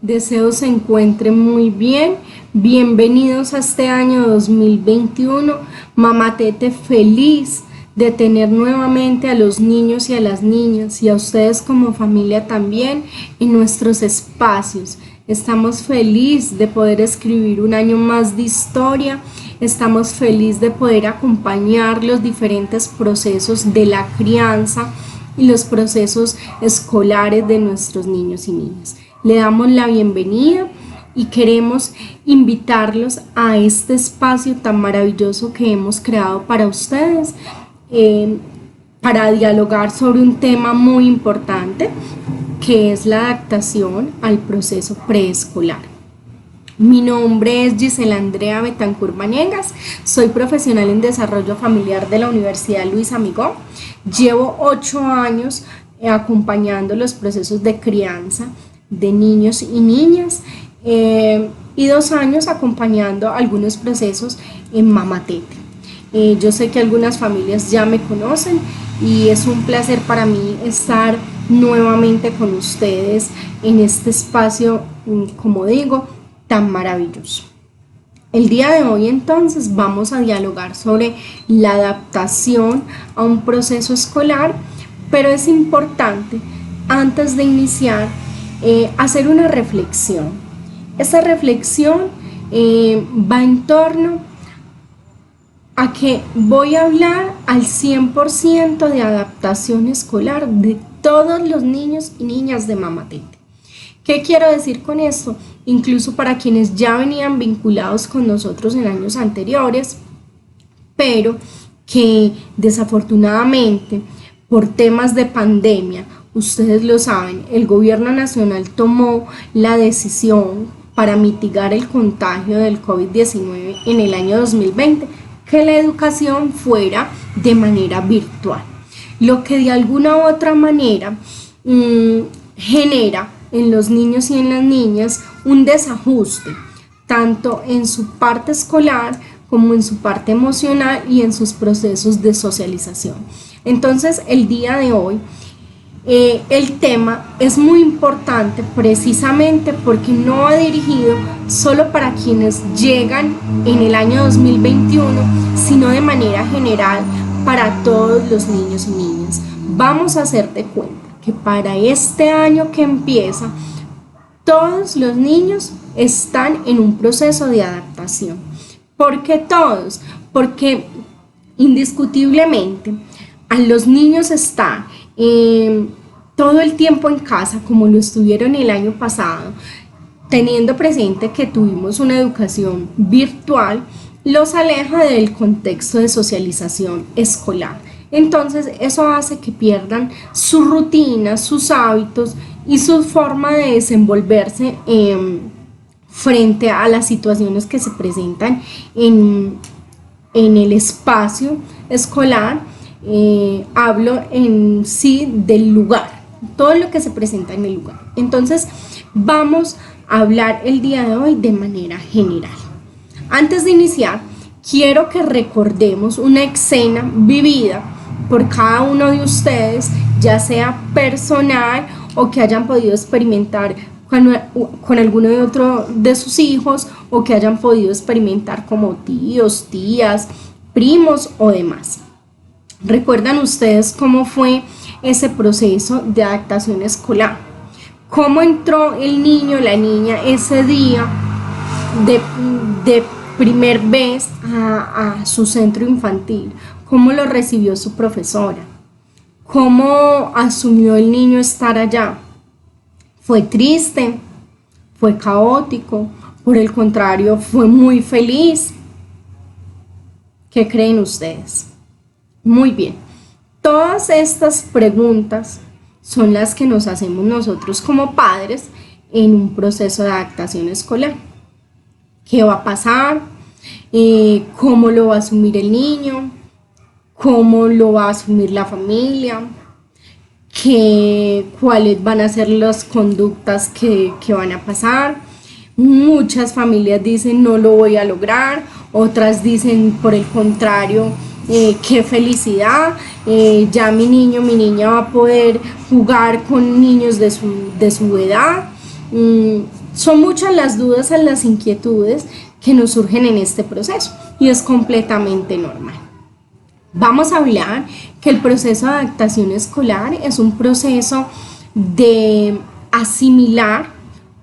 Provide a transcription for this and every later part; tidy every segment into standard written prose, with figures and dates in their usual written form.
Deseo se encuentren muy bien. Bienvenidos a este año 2021. Mamá Tete feliz de tener nuevamente a los niños y a las niñas y a ustedes como familia también en nuestros espacios. Estamos felices de poder escribir un año más de historia. Estamos felices de poder acompañar los diferentes procesos de la crianza y los procesos escolares de nuestros niños y niñas. Le damos la bienvenida y queremos invitarlos a este espacio tan maravilloso que hemos creado para ustedes, para dialogar sobre un tema muy importante que es la adaptación al proceso preescolar. Mi nombre es Gisela Andrea Betancur Vanegas, soy profesional en desarrollo familiar de la Universidad Luis Amigó. Llevo 8 años acompañando los procesos de crianza de niños y niñas y 2 años acompañando algunos procesos en Mamá Tete. Yo sé que algunas familias ya me conocen y es un placer para mí estar nuevamente con ustedes en este espacio, como digo, tan maravilloso. El día de hoy entonces vamos a dialogar sobre la adaptación a un proceso escolar, pero es importante antes de iniciar hacer una reflexión. Esa reflexión va en torno a que voy a hablar al 100% de adaptación escolar de todos los niños y niñas de Mamá Tete. ¿Qué quiero decir con esto? Incluso para quienes ya venían vinculados con nosotros en años anteriores, pero que desafortunadamente por temas de pandemia, ustedes lo saben, el gobierno nacional tomó la decisión para mitigar el contagio del COVID-19 en el año 2020, que la educación fuera de manera virtual, lo que de alguna u otra manera genera en los niños y en las niñas un desajuste, tanto en su parte escolar como en su parte emocional y en sus procesos de socialización. Entonces, el día de hoy, el tema es muy importante precisamente porque no va dirigido solo para quienes llegan en el año 2021, sino de manera general para todos los niños y niñas. Vamos a hacerte cuenta que para este año que empieza, todos los niños están en un proceso de adaptación. ¿Por qué todos? Porque indiscutiblemente a los niños están todo el tiempo en casa, como lo estuvieron el año pasado, teniendo presente que tuvimos una educación virtual, los aleja del contexto de socialización escolar. Entonces eso hace que pierdan sus rutinas, sus hábitos y su forma de desenvolverse frente a las situaciones que se presentan en el espacio escolar. Hablo en sí del lugar, todo lo que se presenta en el lugar. Entonces vamos a hablar el día de hoy de manera general. Antes de iniciar, quiero que recordemos una escena vivida por cada uno de ustedes, ya sea personal o que hayan podido experimentar con alguno de otro de sus hijos, o que hayan podido experimentar como tíos, tías, primos o demás. ¿Recuerdan ustedes cómo fue ese proceso de adaptación escolar? ¿Cómo entró el niño, la niña ese día de primer vez a su centro infantil? ¿Cómo lo recibió su profesora? ¿Cómo asumió el niño estar allá? ¿Fue triste? ¿Fue caótico? Por el contrario, ¿fue muy feliz? ¿Qué creen ustedes? Muy bien. Todas estas preguntas son las que nos hacemos nosotros como padres en un proceso de adaptación escolar. ¿Qué va a pasar? cómo lo va a asumir el niño, cómo lo va a asumir la familia, cuáles van a ser las conductas que van a pasar. Muchas familias dicen no lo voy a lograr, otras dicen por el contrario, qué felicidad, ya mi niño, mi niña va a poder jugar con niños de su edad. Son muchas las dudas, las inquietudes que nos surgen en este proceso y es completamente normal. Vamos a hablar que el proceso de adaptación escolar es un proceso de asimilar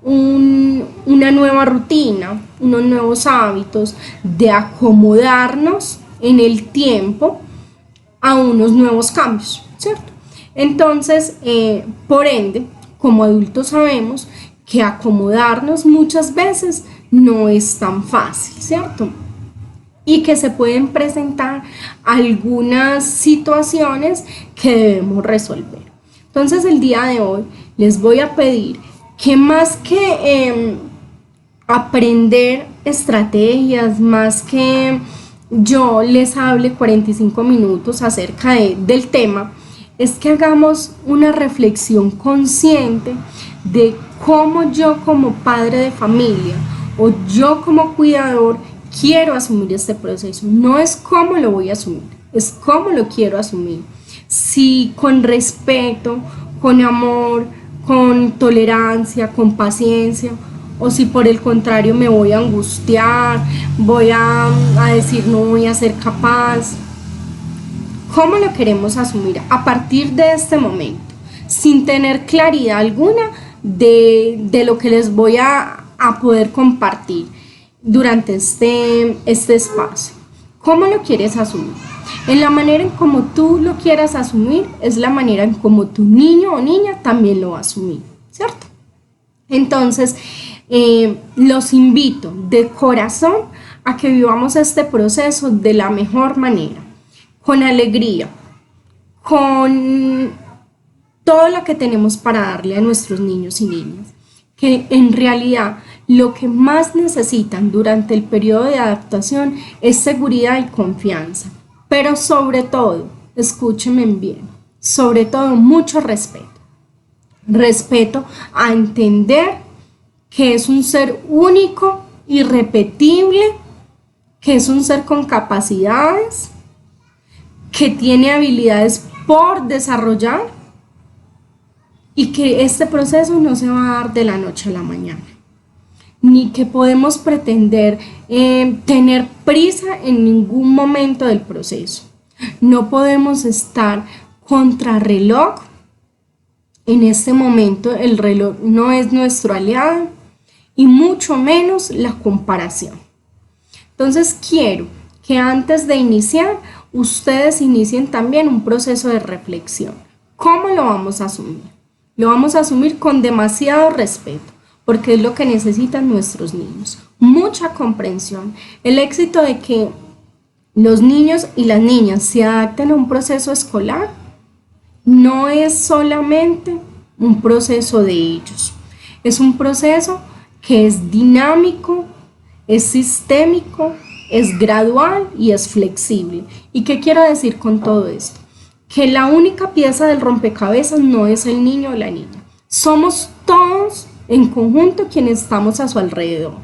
una nueva rutina, unos nuevos hábitos, de acomodarnos en el tiempo a unos nuevos cambios, ¿cierto? Entonces, por ende, como adultos sabemos que acomodarnos muchas veces no es tan fácil, ¿cierto? Y que se pueden presentar algunas situaciones que debemos resolver. Entonces, el día de hoy les voy a pedir que más que aprender estrategias, más que yo les hable 45 minutos acerca del tema, es que hagamos una reflexión consciente de cómo yo como padre de familia o yo como cuidador quiero asumir este proceso. No es cómo lo voy a asumir, es cómo lo quiero asumir. Si con respeto, con amor, con tolerancia, con paciencia, o si por el contrario me voy a angustiar, voy a decir no voy a ser capaz. ¿Cómo lo queremos asumir a partir de este momento? Sin tener claridad alguna de lo que les voy a poder compartir durante este espacio. ¿Cómo lo quieres asumir? En la manera en como tú lo quieras asumir es la manera en como tu niño o niña también lo va a asumir, ¿cierto? Entonces, los invito de corazón a que vivamos este proceso de la mejor manera, con alegría, con todo lo que tenemos para darle a nuestros niños y niñas, que en realidad lo que más necesitan durante el periodo de adaptación es seguridad y confianza, pero sobre todo, escúchenme bien, sobre todo mucho respeto. Respeto a entender que es un ser único, irrepetible, que es un ser con capacidades, que tiene habilidades por desarrollar y que este proceso no se va a dar de la noche a la mañana, ni que podemos pretender tener prisa en ningún momento del proceso. No podemos estar contrarreloj. En este momento el reloj no es nuestro aliado y mucho menos la comparación. Entonces quiero que antes de iniciar ustedes inicien también un proceso de reflexión. ¿Cómo lo vamos a asumir? Lo vamos a asumir con demasiado respeto, porque es lo que necesitan nuestros niños. Mucha comprensión. El éxito de que los niños y las niñas se adapten a un proceso escolar no es solamente un proceso de ellos. Es un proceso que es dinámico, es sistémico, es gradual y es flexible. ¿Y qué quiero decir con todo esto? Que la única pieza del rompecabezas no es el niño o la niña. Somos todos en conjunto quienes estamos a su alrededor.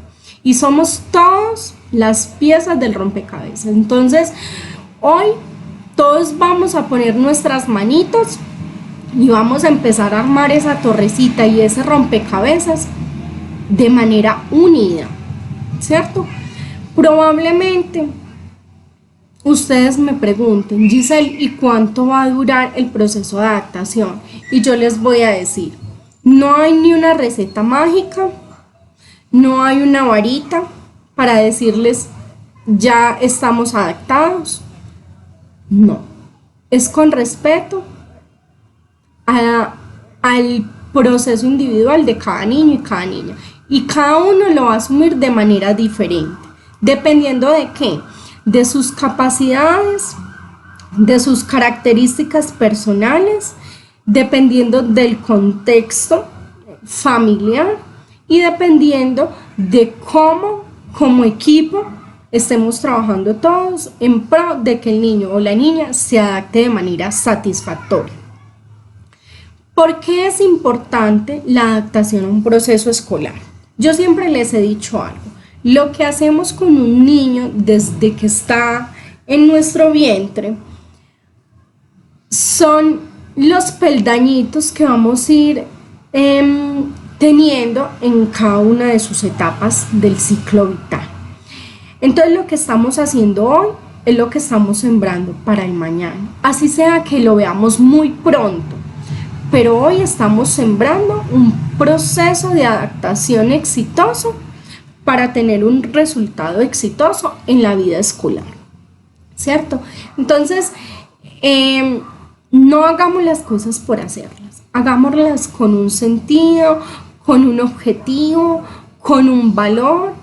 Y somos todos las piezas del rompecabezas. Entonces, hoy todos vamos a poner nuestras manitos y vamos a empezar a armar esa torrecita y ese rompecabezas de manera unida, ¿cierto? Probablemente ustedes me pregunten, Giselle, ¿y cuánto va a durar el proceso de adaptación? Y yo les voy a decir, no hay ni una receta mágica, no hay una varita para decirles ya estamos adaptados. No, es con respeto al proceso individual de cada niño y cada niña. Y cada uno lo va a asumir de manera diferente, dependiendo de qué, de sus capacidades, de sus características personales, dependiendo del contexto familiar y dependiendo de cómo, como equipo, estemos trabajando todos en pro de que el niño o la niña se adapte de manera satisfactoria. ¿Por qué es importante la adaptación a un proceso escolar? Yo siempre les he dicho algo. Lo que hacemos con un niño desde que está en nuestro vientre son los peldañitos que vamos a ir teniendo en cada una de sus etapas del ciclo vital. Entonces lo que estamos haciendo hoy es lo que estamos sembrando para el mañana. Así sea que lo veamos muy pronto, pero hoy estamos sembrando un proceso de adaptación exitoso para tener un resultado exitoso en la vida escolar, ¿cierto? Entonces, no hagamos las cosas por hacerlas, hagámoslas con un sentido, con un objetivo, con un valor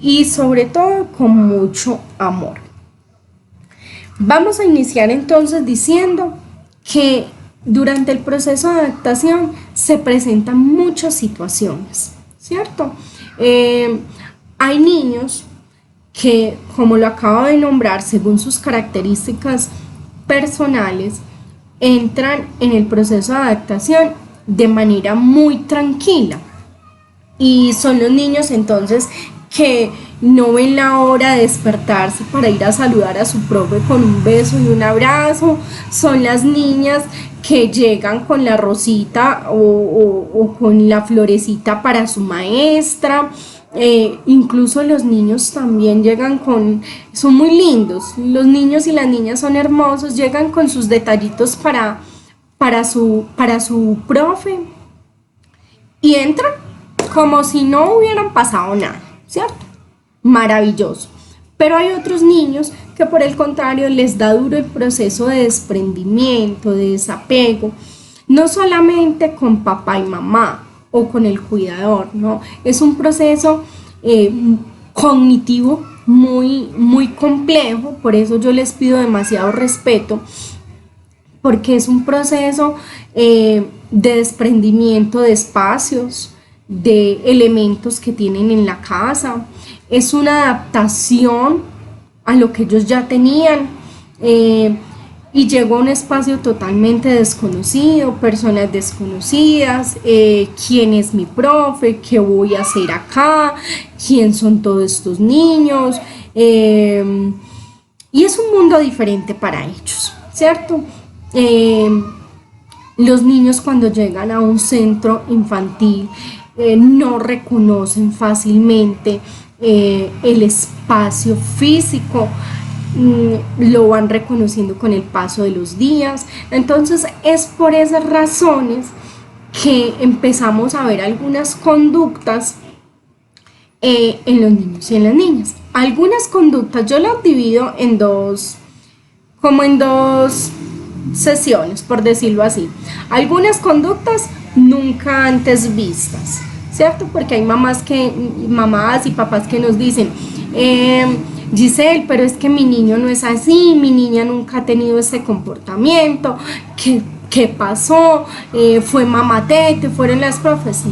y sobre todo con mucho amor. Vamos a iniciar entonces diciendo que durante el proceso de adaptación se presentan muchas situaciones, ¿cierto? Hay niños que, como lo acabo de nombrar, según sus características personales, entran en el proceso de adaptación de manera muy tranquila. Y son los niños entonces que no ven la hora de despertarse para ir a saludar a su profe con un beso y un abrazo. Son las niñas que llegan con la rosita o con la florecita para su maestra. Incluso los niños también llegan son muy lindos, los niños y las niñas son hermosos, llegan con sus detallitos para su profe y entran como si no hubieran pasado nada, ¿cierto? Maravilloso. Pero hay otros niños que por el contrario les da duro el proceso de desprendimiento, de desapego, no solamente con papá y mamá o con el cuidador, ¿no? Es un proceso cognitivo muy complejo, por eso yo les pido demasiado respeto, porque es un proceso de desprendimiento de espacios, de elementos que tienen en la casa, es una adaptación a lo que ellos ya tenían, y llegó a un espacio totalmente desconocido, personas desconocidas, quién es mi profe, qué voy a hacer acá, quién son todos estos niños, y es un mundo diferente para ellos, ¿cierto? Los niños cuando llegan a un centro infantil no reconocen fácilmente el espacio físico, lo van reconociendo con el paso de los días. Entonces es por esas razones que empezamos a ver algunas conductas en los niños y en las niñas. Algunas conductas yo las divido en dos sesiones, por decirlo así. Algunas conductas nunca antes vistas, ¿cierto? Porque hay mamás y papás que nos dicen, Giselle, pero es que mi niño no es así, mi niña nunca ha tenido ese comportamiento, ¿qué pasó? ¿Fue mamatete? ¿Fueron las profes?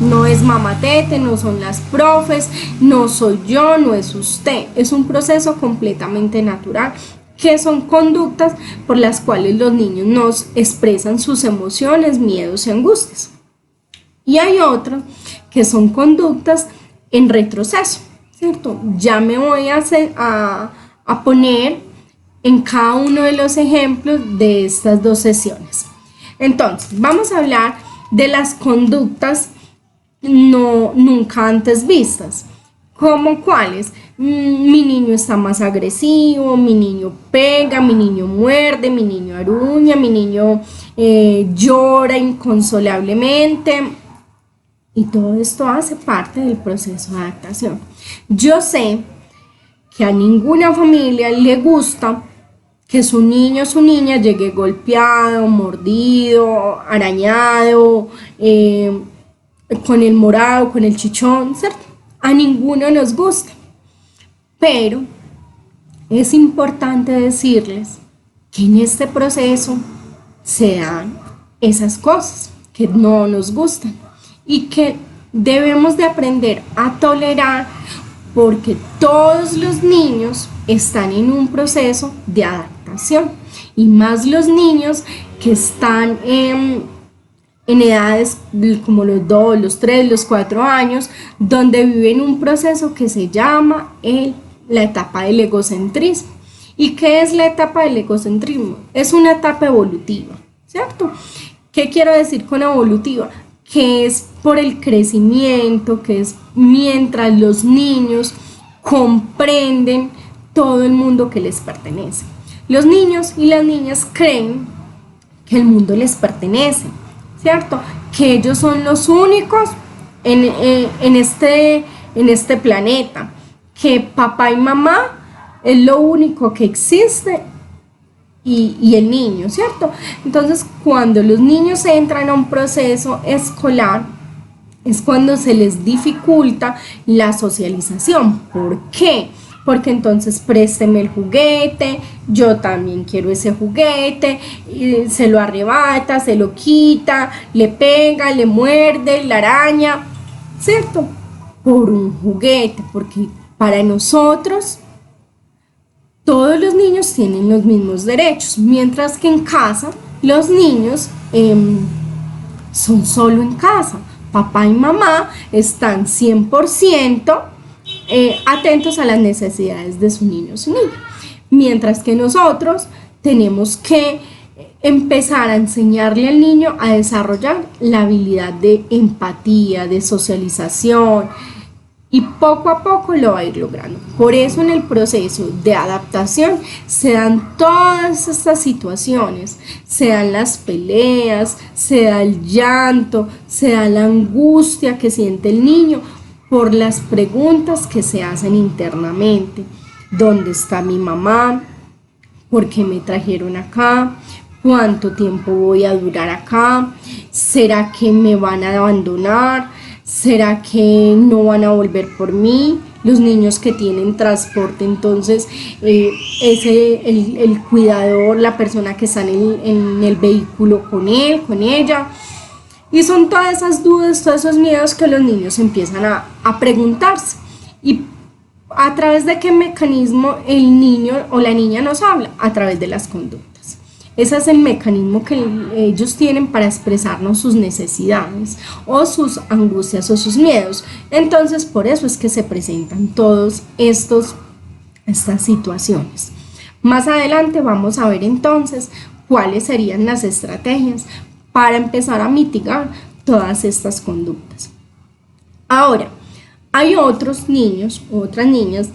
No es mamatete, no son las profes, no soy yo, no es usted. Es un proceso completamente natural, que son conductas por las cuales los niños nos expresan sus emociones, miedos y angustias. Y hay otras que son conductas en retroceso, ¿cierto? Ya me voy a poner en cada uno de los ejemplos de estas dos sesiones. Entonces, vamos a hablar de las conductas nunca antes vistas. ¿Cómo cuáles? Mi niño está más agresivo, mi niño pega, mi niño muerde, mi niño aruña, mi niño llora inconsolablemente. Y todo esto hace parte del proceso de adaptación. Yo sé que a ninguna familia le gusta que su niño o su niña llegue golpeado, mordido, arañado, con el morado, con el chichón, ¿cierto? A ninguno nos gusta. Pero es importante decirles que en este proceso se dan esas cosas que no nos gustan y que debemos de aprender a tolerar porque todos los niños están en un proceso de adaptación, y más los niños que están en edades como los 2, los 3, los 4 años, donde viven un proceso que se llama la etapa del egocentrismo. ¿Y qué es la etapa del egocentrismo? Es una etapa evolutiva, ¿cierto? ¿Qué quiero decir con evolutiva? Que es por el crecimiento, que es mientras los niños comprenden todo el mundo que les pertenece. Los niños y las niñas creen que el mundo les pertenece, ¿cierto? Que ellos son los únicos en este planeta, que papá y mamá es lo único que existe y el niño, ¿cierto? Entonces, cuando los niños entran a un proceso escolar, es cuando se les dificulta la socialización. ¿Por qué? Porque entonces présteme el juguete, yo también quiero ese juguete, y se lo arrebata, se lo quita, le pega, le muerde, la araña, ¿cierto? Por un juguete, porque para nosotros todos los niños tienen los mismos derechos, mientras que en casa los niños son solo en casa. Papá y mamá están 100% atentos a las necesidades de su niño o su niña, mientras que nosotros tenemos que empezar a enseñarle al niño a desarrollar la habilidad de empatía, de socialización, y poco a poco lo va a ir logrando. Por eso en el proceso de adaptación se dan todas estas situaciones, se dan las peleas, se da el llanto, se da la angustia que siente el niño por las preguntas que se hacen internamente. ¿Dónde está mi mamá? ¿Por qué me trajeron acá? ¿Cuánto tiempo voy a durar acá? ¿Será que me van a abandonar? ¿Será que no van a volver por mí? Los niños que tienen transporte, entonces el cuidador, la persona que está en el vehículo con él, con ella. Y son todas esas dudas, todos esos miedos que los niños empiezan a preguntarse. ¿Y a través de qué mecanismo el niño o la niña nos habla? A través de las conductas. Ese es el mecanismo que ellos tienen para expresarnos sus necesidades o sus angustias o sus miedos. Entonces, por eso es que se presentan todas estas situaciones. Más adelante vamos a ver entonces cuáles serían las estrategias para empezar a mitigar todas estas conductas. Ahora, hay otros niños, otras niñas,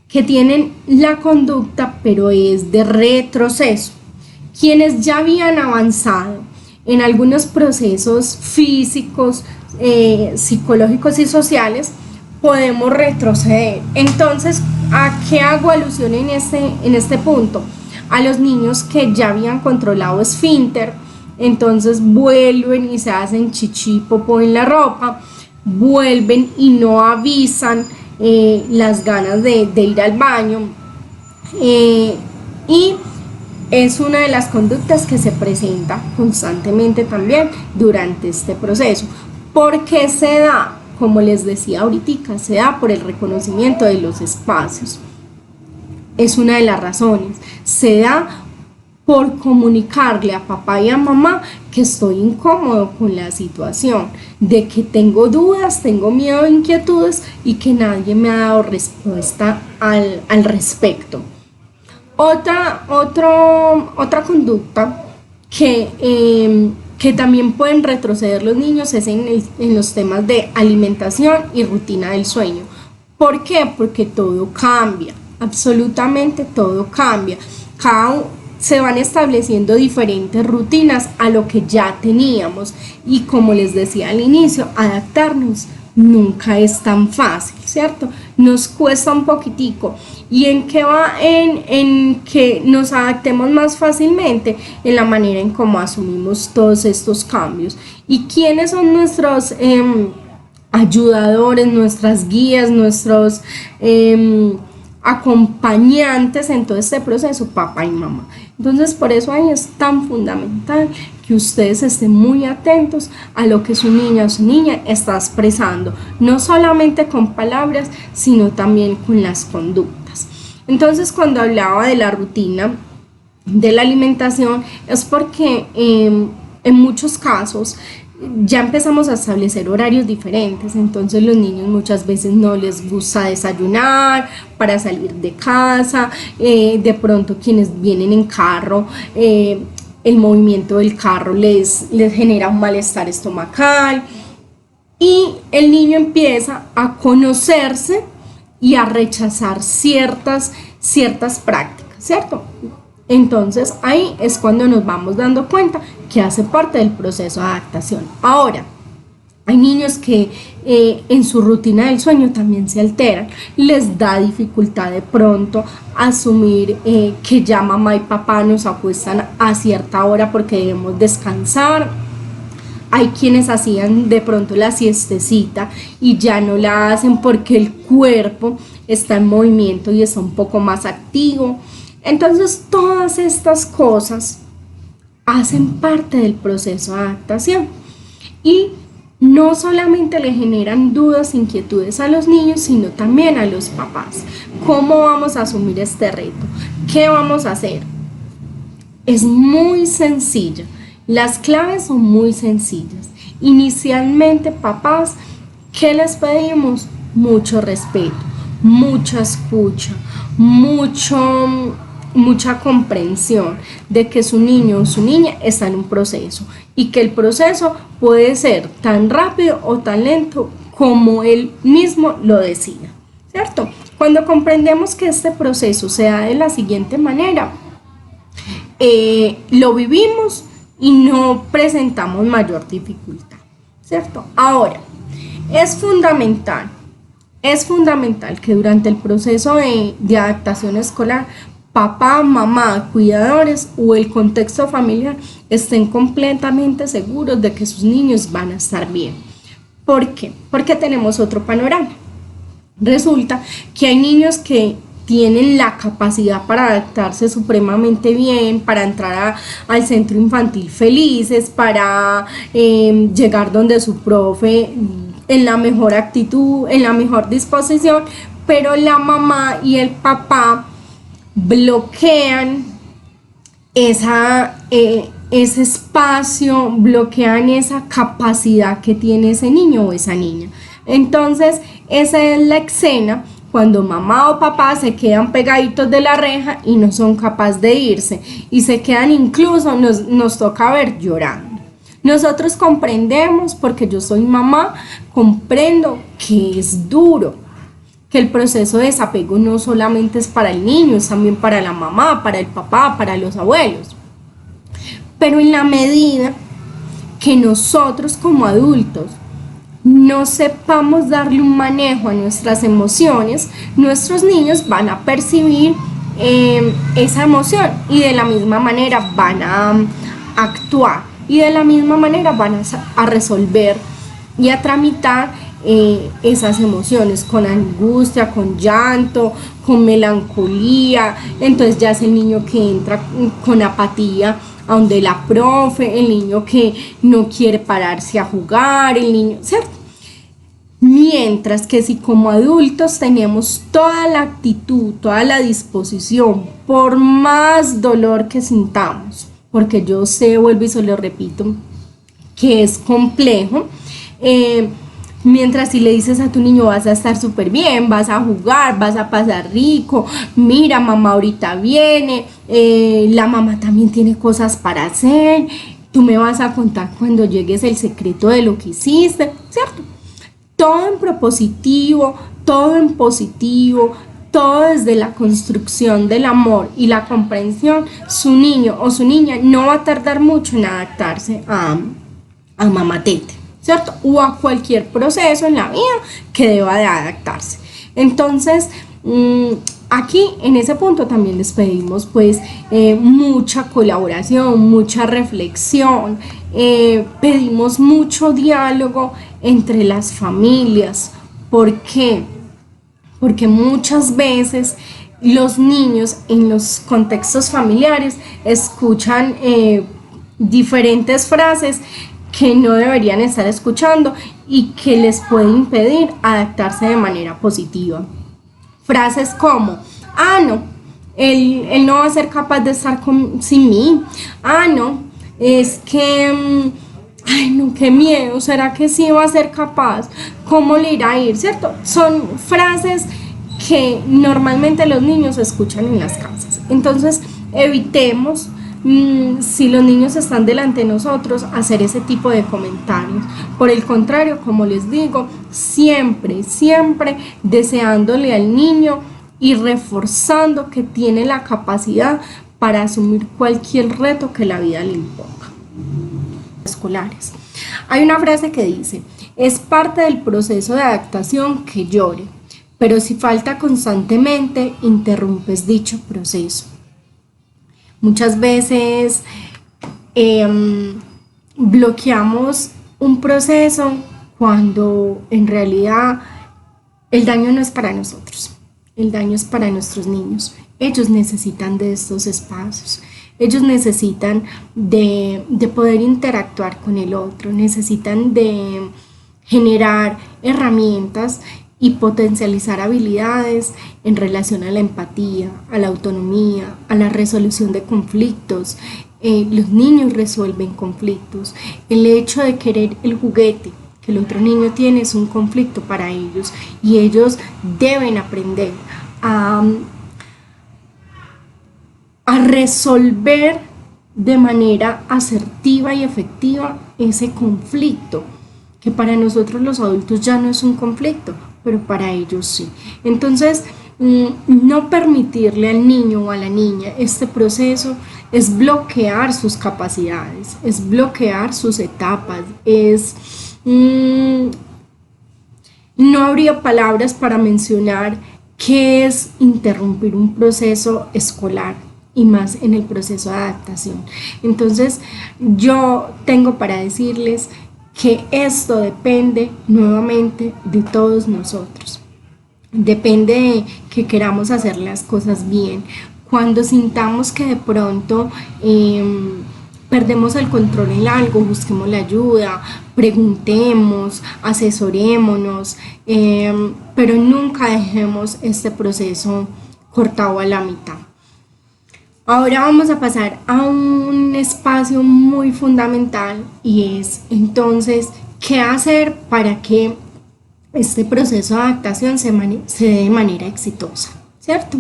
que tienen la conducta, pero es de retroceso. Quienes ya habían avanzado en algunos procesos físicos, psicológicos y sociales, podemos retroceder. Entonces, ¿a qué hago alusión en este punto? A los niños que ya habían controlado esfínter, entonces vuelven y se hacen chichi, popó en la ropa, vuelven y no avisan las ganas de ir al baño, y es una de las conductas que se presenta constantemente también durante este proceso. ¿Por qué se da? Como les decía ahorita, se da por el reconocimiento de los espacios. Es una de las razones. Se da por comunicarle a papá y a mamá que estoy incómodo con la situación, de que tengo dudas, tengo miedo, inquietudes y que nadie me ha dado respuesta al respecto. Otra conducta que también pueden retroceder los niños es en los temas de alimentación y rutina del sueño. ¿Por qué? Porque todo cambia, absolutamente todo cambia. Se van estableciendo diferentes rutinas a lo que ya teníamos, y como les decía al inicio, adaptarnos nunca es tan fácil, ¿cierto? Nos cuesta un poquitico. ¿Y en qué va? En que nos adaptemos más fácilmente en la manera en cómo asumimos todos estos cambios. ¿Y quiénes son nuestros ayudadores, nuestras guías, nuestros acompañantes en todo este proceso? Papá y mamá. Entonces, por eso ahí es tan fundamental que que ustedes estén muy atentos a lo que su niña o su niña está expresando, no solamente con palabras, sino también con las conductas. Entonces, cuando hablaba de la rutina de la alimentación, es porque en muchos casos ya empezamos a establecer horarios diferentes, entonces los niños muchas veces no les gusta desayunar para salir de casa, de pronto quienes vienen en carro, el movimiento del carro les genera un malestar estomacal y el niño empieza a conocerse y a rechazar ciertas prácticas, ¿cierto? Entonces ahí es cuando nos vamos dando cuenta que hace parte del proceso de adaptación. Ahora, hay niños que en su rutina del sueño también se alteran, les da dificultad de pronto asumir que ya mamá y papá nos acuestan a cierta hora porque debemos descansar. Hay quienes hacían de pronto la siestecita y ya no la hacen porque el cuerpo está en movimiento y está un poco más activo. Entonces todas estas cosas hacen parte del proceso de adaptación y no solamente le generan dudas, inquietudes a los niños, sino también a los papás. ¿Cómo vamos a asumir este reto? ¿Qué vamos a hacer? Es muy sencilla. Las claves son muy sencillas. Inicialmente, papás, ¿qué les pedimos? Mucho respeto, mucha escucha, mucha comprensión de que su niño o su niña está en un proceso y que el proceso puede ser tan rápido o tan lento como él mismo lo decida, ¿cierto? Cuando comprendemos que este proceso se da de la siguiente manera, lo vivimos y no presentamos mayor dificultad, ¿cierto? Ahora, es fundamental que durante el proceso de adaptación escolar, papá, mamá, cuidadores o el contexto familiar estén completamente seguros de que sus niños van a estar bien. ¿Por qué? Porque tenemos otro panorama. Resulta que hay niños que tienen la capacidad para adaptarse supremamente bien, para entrar al centro infantil felices, para llegar donde su profe en la mejor actitud, en la mejor disposición, pero la mamá y el papá bloquean ese espacio, bloquean esa capacidad que tiene ese niño o esa niña. Entonces, esa es la escena cuando mamá o papá se quedan pegaditos de la reja y no son capaces de irse y se quedan, incluso nos toca ver llorando. Nosotros comprendemos, porque yo soy mamá, comprendo que es duro, que el proceso de desapego no solamente es para el niño, es también para la mamá, para el papá, para los abuelos. Pero en la medida que nosotros como adultos no sepamos darle un manejo a nuestras emociones, nuestros niños van a percibir esa emoción y de la misma manera van a actuar y de la misma manera van a resolver y a tramitar esas emociones con angustia, con llanto, con melancolía. Entonces ya es el niño que entra con apatía a donde la profe, el niño que no quiere pararse a jugar, el niño, ¿cierto? Mientras que si como adultos tenemos toda la actitud, toda la disposición, por más dolor que sintamos, porque yo sé, vuelvo y se lo repito, que es complejo, mientras si le dices a tu niño vas a estar súper bien, vas a jugar, vas a pasar rico, mira mamá ahorita viene, la mamá también tiene cosas para hacer, tú me vas a contar cuando llegues el secreto de lo que hiciste, ¿cierto? Todo en propositivo, todo en positivo, todo desde la construcción del amor y la comprensión. Su niño o su niña no va a tardar mucho en adaptarse a mamá tete, ¿cierto? O a cualquier proceso en la vida que deba de adaptarse. Entonces, aquí en ese punto también les pedimos pues mucha colaboración, mucha reflexión, pedimos mucho diálogo entre las familias. ¿Por qué? Porque muchas veces los niños en los contextos familiares escuchan diferentes frases que no deberían estar escuchando y que les puede impedir adaptarse de manera positiva. Frases como, no, él no va a ser capaz de estar sin mí, no, es que, ay no, qué miedo, ¿será que sí va a ser capaz? ¿Cómo le irá a ir? ¿Cierto? Son frases que normalmente los niños escuchan en las casas. Entonces, evitemos, si los niños están delante de nosotros, hacer ese tipo de comentarios. Por el contrario, como les digo, siempre deseándole al niño y reforzando que tiene la capacidad para asumir cualquier reto que la vida le imponga. Escolares. Hay una frase que dice, es parte del proceso de adaptación que llore, pero si falta constantemente, interrumpes dicho proceso. Muchas veces bloqueamos un proceso cuando en realidad el daño no es para nosotros, el daño es para nuestros niños. Ellos necesitan de estos espacios, ellos necesitan de poder interactuar con el otro, necesitan de generar herramientas y potencializar habilidades en relación a la empatía, a la autonomía, a la resolución de conflictos. Los niños resuelven conflictos. El hecho de querer el juguete que el otro niño tiene es un conflicto para ellos y ellos deben aprender a resolver de manera asertiva y efectiva ese conflicto, que para nosotros los adultos ya no es un conflicto, pero para ellos sí. Entonces, no permitirle al niño o a la niña este proceso es bloquear sus capacidades, es bloquear sus etapas, no habría palabras para mencionar qué es interrumpir un proceso escolar y más en el proceso de adaptación. Entonces, yo tengo para decirles que esto depende nuevamente de todos nosotros. Depende de que queramos hacer las cosas bien. Cuando sintamos que de pronto perdemos el control en algo, busquemos la ayuda, preguntemos, asesorémonos, pero nunca dejemos este proceso cortado a la mitad. Ahora vamos a pasar a un espacio muy fundamental y es entonces qué hacer para que este proceso de adaptación se dé de manera exitosa, ¿cierto?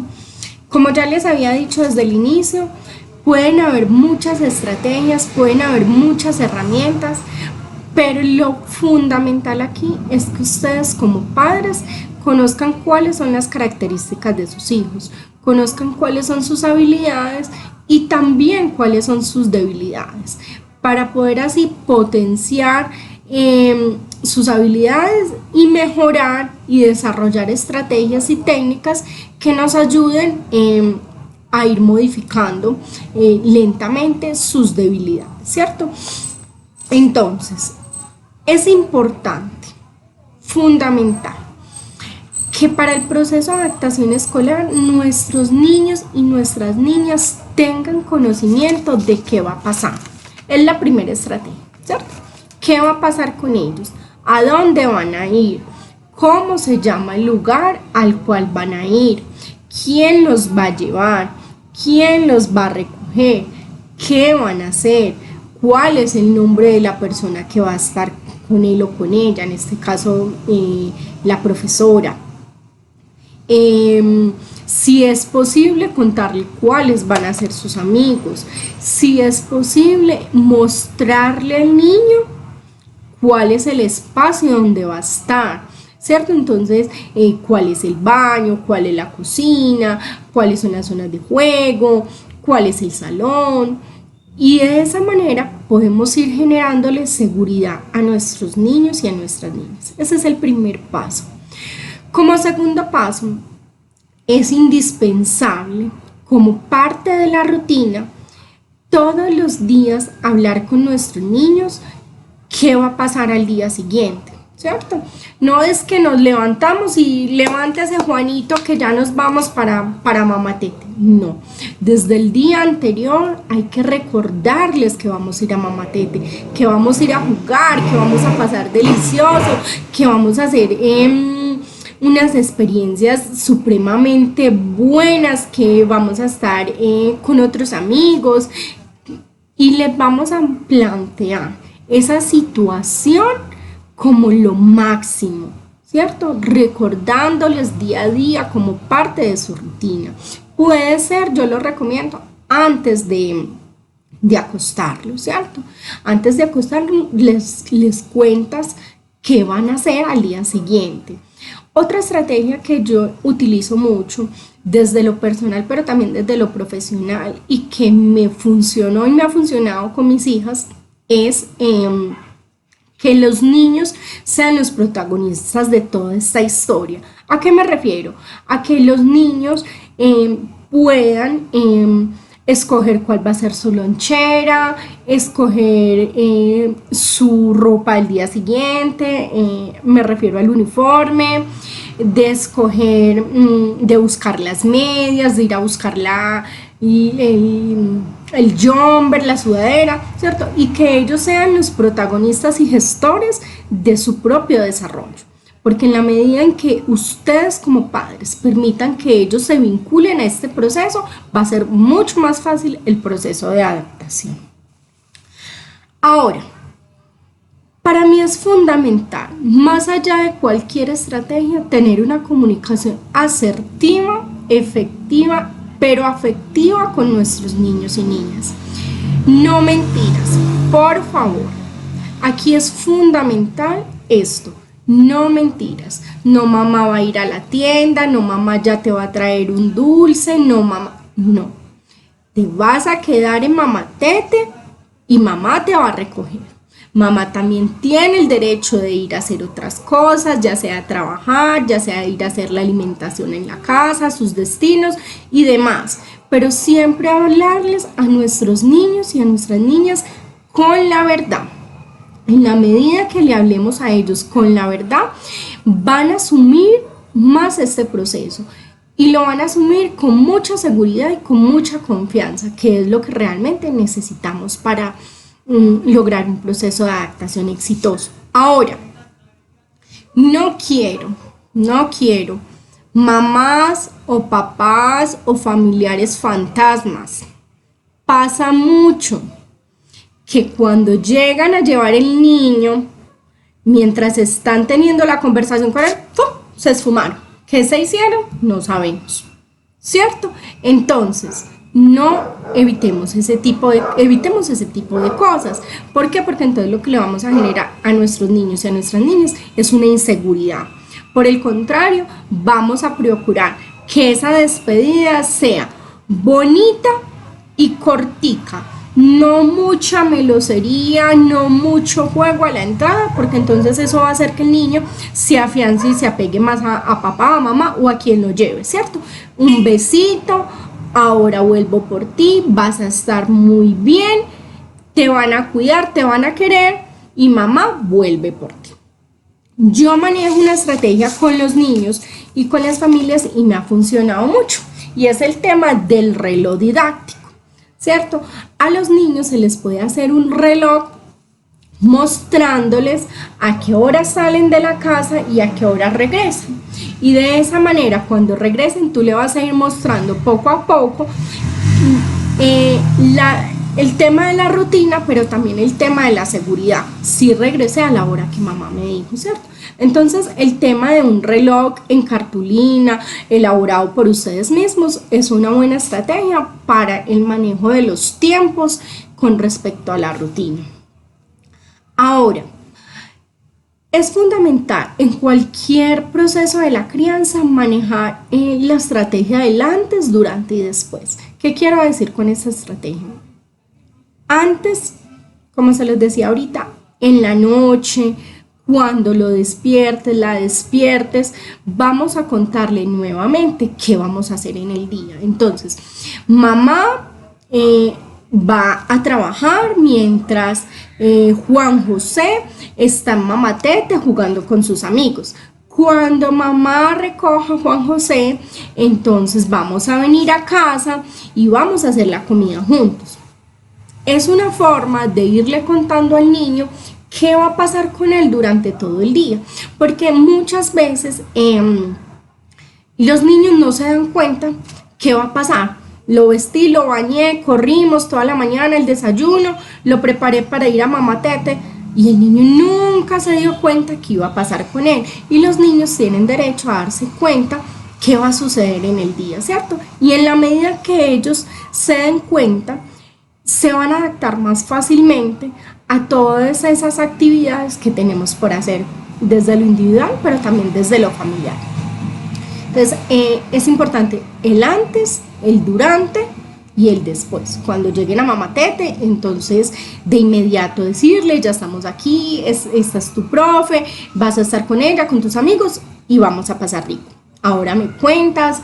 Como ya les había dicho desde el inicio, pueden haber muchas estrategias, pueden haber muchas herramientas, pero lo fundamental aquí es que ustedes como padres conozcan cuáles son las características de sus hijos, conozcan cuáles son sus habilidades y también cuáles son sus debilidades, para poder así potenciar sus habilidades y mejorar y desarrollar estrategias y técnicas que nos ayuden a ir modificando lentamente sus debilidades, ¿cierto? Entonces, es importante, fundamental, que para el proceso de adaptación escolar nuestros niños y nuestras niñas tengan conocimiento de qué va a pasar. Es la primera estrategia, ¿cierto? ¿Qué va a pasar con ellos? ¿A dónde van a ir? ¿Cómo se llama el lugar al cual van a ir? ¿Quién los va a llevar? ¿Quién los va a recoger? ¿Qué van a hacer? ¿Cuál es el nombre de la persona que va a estar con él o con ella? En este caso, la profesora. Si es posible contarle cuáles van a ser sus amigos, si es posible mostrarle al niño cuál es el espacio donde va a estar, ¿cierto? Entonces, cuál es el baño, cuál es la cocina, cuáles son las zonas de juego, cuál es el salón, y de esa manera podemos ir generándole seguridad a nuestros niños y a nuestras niñas. Ese es el primer paso. Como segundo paso, es indispensable, como parte de la rutina, todos los días hablar con nuestros niños qué va a pasar al día siguiente, ¿cierto? No es que nos levantamos y levántese Juanito que ya nos vamos para Mamá Tete. No, desde el día anterior hay que recordarles que vamos a ir a Mamá Tete, que vamos a ir a jugar, que vamos a pasar delicioso, que vamos a hacer unas experiencias supremamente buenas, que vamos a estar con otros amigos y les vamos a plantear esa situación como lo máximo, ¿cierto? Recordándoles día a día como parte de su rutina. Puede ser, yo lo recomiendo, antes de acostarlo, ¿cierto? Antes de acostarlo les cuentas qué van a hacer al día siguiente. Otra estrategia que yo utilizo mucho desde lo personal, pero también desde lo profesional y que me funcionó y me ha funcionado con mis hijas es que los niños sean los protagonistas de toda esta historia. ¿A qué me refiero? A que los niños puedan escoger cuál va a ser su lonchera, escoger su ropa el día siguiente, me refiero al uniforme, de escoger, de buscar las medias, de ir a buscar el jumper, la sudadera, ¿cierto? Y que ellos sean los protagonistas y gestores de su propio desarrollo. Porque en la medida en que ustedes como padres permitan que ellos se vinculen a este proceso, va a ser mucho más fácil el proceso de adaptación. Ahora, para mí es fundamental, más allá de cualquier estrategia, tener una comunicación asertiva, efectiva, pero afectiva con nuestros niños y niñas. No mentiras, por favor. Aquí es fundamental esto. No mentiras, no mamá va a ir a la tienda, no mamá ya te va a traer un dulce, no mamá, no. Te vas a quedar en Mamá Tete y mamá te va a recoger. Mamá también tiene el derecho de ir a hacer otras cosas, ya sea a trabajar, ya sea ir a hacer la alimentación en la casa, sus destinos y demás. Pero siempre hablarles a nuestros niños y a nuestras niñas con la verdad. En la medida que le hablemos a ellos con la verdad, van a asumir más este proceso y lo van a asumir con mucha seguridad y con mucha confianza, que es lo que realmente necesitamos para lograr un proceso de adaptación exitoso. Ahora, no quiero mamás o papás o familiares fantasmas. Pasa mucho que cuando llegan a llevar el niño, mientras están teniendo la conversación con él, ¡pum!, se esfumaron. ¿Qué se hicieron? No sabemos, ¿cierto? Entonces, evitemos ese tipo de cosas. ¿Por qué? Porque entonces lo que le vamos a generar a nuestros niños y a nuestras niñas es una inseguridad. Por el contrario, vamos a procurar que esa despedida sea bonita y cortica. No mucha melosería, no mucho juego a la entrada, porque entonces eso va a hacer que el niño se afiance y se apegue más a papá, a mamá o a quien lo lleve, ¿cierto? Un besito, ahora vuelvo por ti, vas a estar muy bien, te van a cuidar, te van a querer y mamá vuelve por ti. Yo manejo una estrategia con los niños y con las familias y me ha funcionado mucho, y es el tema del reloj didáctico, ¿cierto? A los niños se les puede hacer un reloj mostrándoles a qué hora salen de la casa y a qué hora regresan. Y de esa manera, cuando regresen, tú le vas a ir mostrando poco a poco el tema de la rutina, pero también el tema de la seguridad. Si regresé a la hora que mamá me dijo, ¿cierto? Entonces, el tema de un reloj en cartulina, elaborado por ustedes mismos, es una buena estrategia para el manejo de los tiempos con respecto a la rutina. Ahora, es fundamental en cualquier proceso de la crianza manejar la estrategia del antes, durante y después. ¿Qué quiero decir con esta estrategia? Antes, como se les decía ahorita, en la noche, cuando lo despiertes, la despiertes, vamos a contarle nuevamente qué vamos a hacer en el día. Entonces, mamá va a trabajar mientras Juan José está en Mamatete jugando con sus amigos. Cuando mamá recoja a Juan José, entonces vamos a venir a casa y vamos a hacer la comida juntos. Es una forma de irle contando al niño qué va a pasar con él durante todo el día, porque muchas veces los niños no se dan cuenta qué va a pasar. Lo vestí, lo bañé, corrimos toda la mañana, el desayuno, lo preparé para ir a Mamatete y el niño nunca se dio cuenta qué iba a pasar con él. Y los niños tienen derecho a darse cuenta qué va a suceder en el día, ¿cierto? Y en la medida que ellos se den cuenta, se van a adaptar más fácilmente a todas esas actividades que tenemos por hacer, desde lo individual, pero también desde lo familiar. Entonces, es importante el antes, el durante y el después. Cuando lleguen a Mamatete, entonces de inmediato decirle, ya estamos aquí, esta es tu profe, vas a estar con ella, con tus amigos y vamos a pasar rico. Ahora me cuentas,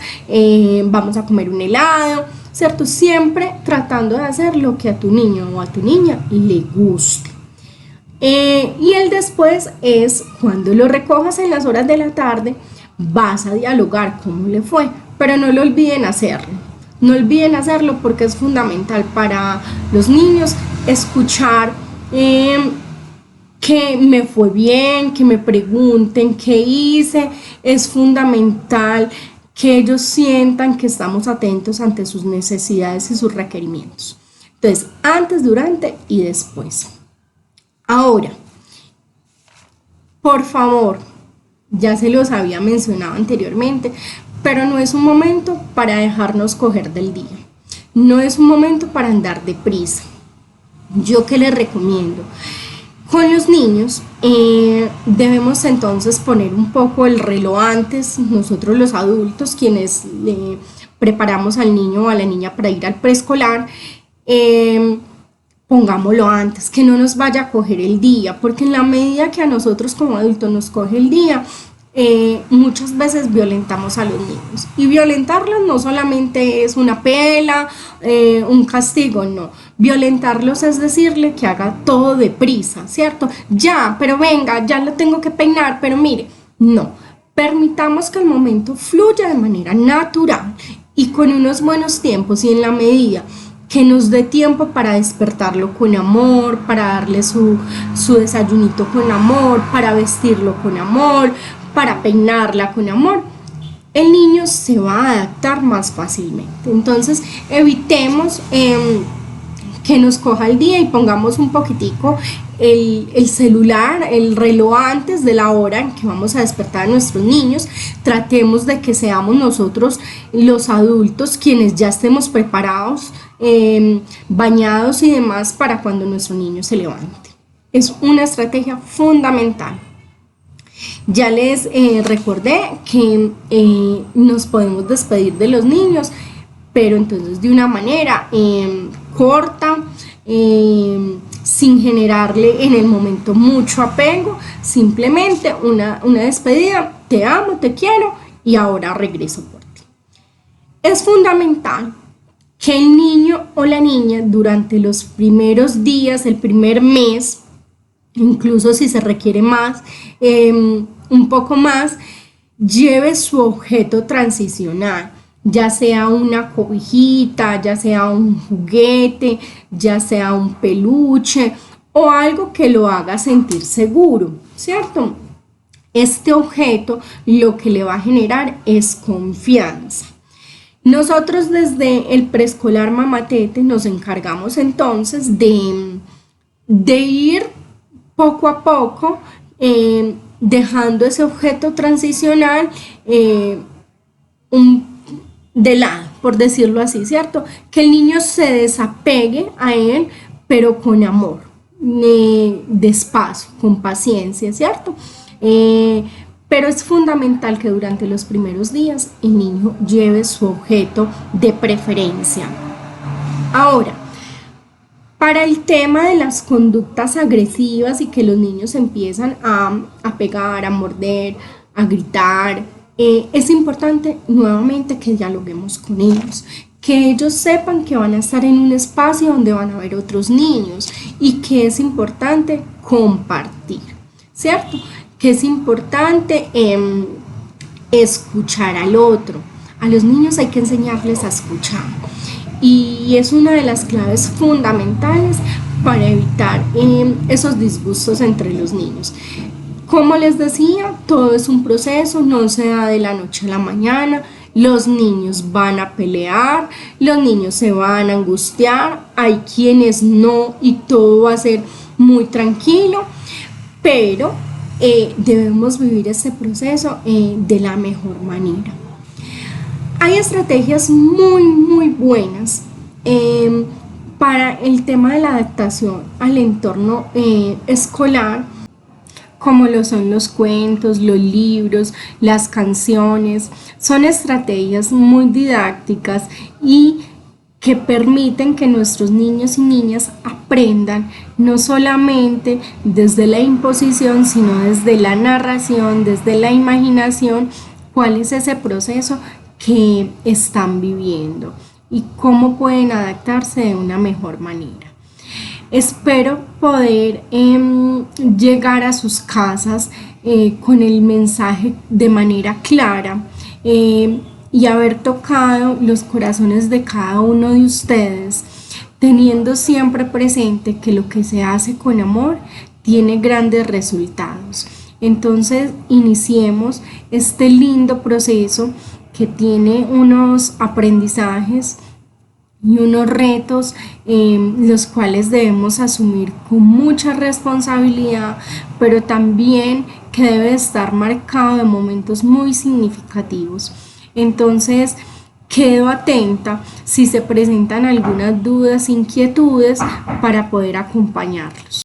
vamos a comer un helado, ¿cierto? Siempre tratando de hacer lo que a tu niño o a tu niña le guste. Y el después es cuando lo recojas en las horas de la tarde, vas a dialogar cómo le fue, pero no lo olviden hacerlo. No olviden hacerlo porque es fundamental para los niños escuchar que me fue bien, que me pregunten qué hice. Es fundamental que ellos sientan que estamos atentos ante sus necesidades y sus requerimientos. Entonces, antes, durante y después. Ahora, por favor, ya se los había mencionado anteriormente, pero no es un momento para dejarnos coger del día. No es un momento para andar deprisa. ¿Yo qué les recomiendo? Con los niños debemos entonces poner un poco el reloj antes, nosotros los adultos, quienes le preparamos al niño o a la niña para ir al preescolar, pongámoslo antes, que no nos vaya a coger el día, porque en la medida que a nosotros como adultos nos coge el día, muchas veces violentamos a los niños, y violentarlos no solamente es una pela, un castigo, no. Violentarlos es decirle que haga todo deprisa, ¿cierto? Ya, pero venga, ya lo tengo que peinar, pero mire, no. Permitamos que el momento fluya de manera natural y con unos buenos tiempos, y en la medida que nos dé tiempo para despertarlo con amor, para darle su desayunito con amor, para vestirlo con amor, para peinarla con amor, el niño se va a adaptar más fácilmente. Entonces, evitemos que nos coja el día y pongamos un poquitico el celular, el reloj antes de la hora en que vamos a despertar a nuestros niños. Tratemos de que seamos nosotros los adultos quienes ya estemos preparados, bañados y demás para cuando nuestro niño se levante. Es una estrategia fundamental. Ya les recordé que nos podemos despedir de los niños, pero entonces de una manera corta, sin generarle en el momento mucho apego, simplemente una despedida, te amo, te quiero y ahora regreso por ti. Es fundamental que el niño o la niña durante los primeros días, el primer mes, incluso si se requiere más, un poco más, lleve su objeto transicional, ya sea una cobijita, ya sea un juguete, ya sea un peluche o algo que lo haga sentir seguro, ¿cierto? Este objeto lo que le va a generar es confianza. Nosotros desde el preescolar Mamatete nos encargamos entonces de ir poco a poco dejando ese objeto transicional de lado, por decirlo así, ¿cierto? Que el niño se desapegue a él, pero con amor, despacio, con paciencia, ¿cierto? Pero es fundamental que durante los primeros días el niño lleve su objeto de preferencia. Ahora, para el tema de las conductas agresivas y que los niños empiezan a pegar, a morder, a gritar, es importante nuevamente que dialoguemos con ellos, que ellos sepan que van a estar en un espacio donde van a ver otros niños y que es importante compartir, ¿cierto? Que es importante escuchar al otro. A los niños hay que enseñarles a escuchar y es una de las claves fundamentales para evitar esos disgustos entre los niños. Como les decía, todo es un proceso, no se da de la noche a la mañana. Los niños van a pelear, los niños se van a angustiar, hay quienes no y todo va a ser muy tranquilo, pero debemos vivir este proceso de la mejor manera. Hay estrategias muy buenas para el tema de la adaptación al entorno escolar, como lo son los cuentos, los libros, las canciones. Son estrategias muy didácticas y que permiten que nuestros niños y niñas aprendan no solamente desde la imposición, sino desde la narración, desde la imaginación, cuál es ese proceso que están viviendo y cómo pueden adaptarse de una mejor manera. Espero poder llegar a sus casas con el mensaje de manera clara y haber tocado los corazones de cada uno de ustedes, teniendo siempre presente que lo que se hace con amor tiene grandes resultados. Entonces, iniciemos este lindo proceso que tiene unos aprendizajes y unos retos los cuales debemos asumir con mucha responsabilidad, pero también que debe estar marcado de momentos muy significativos. Entonces, quedo atenta si se presentan algunas dudas, inquietudes para poder acompañarlos.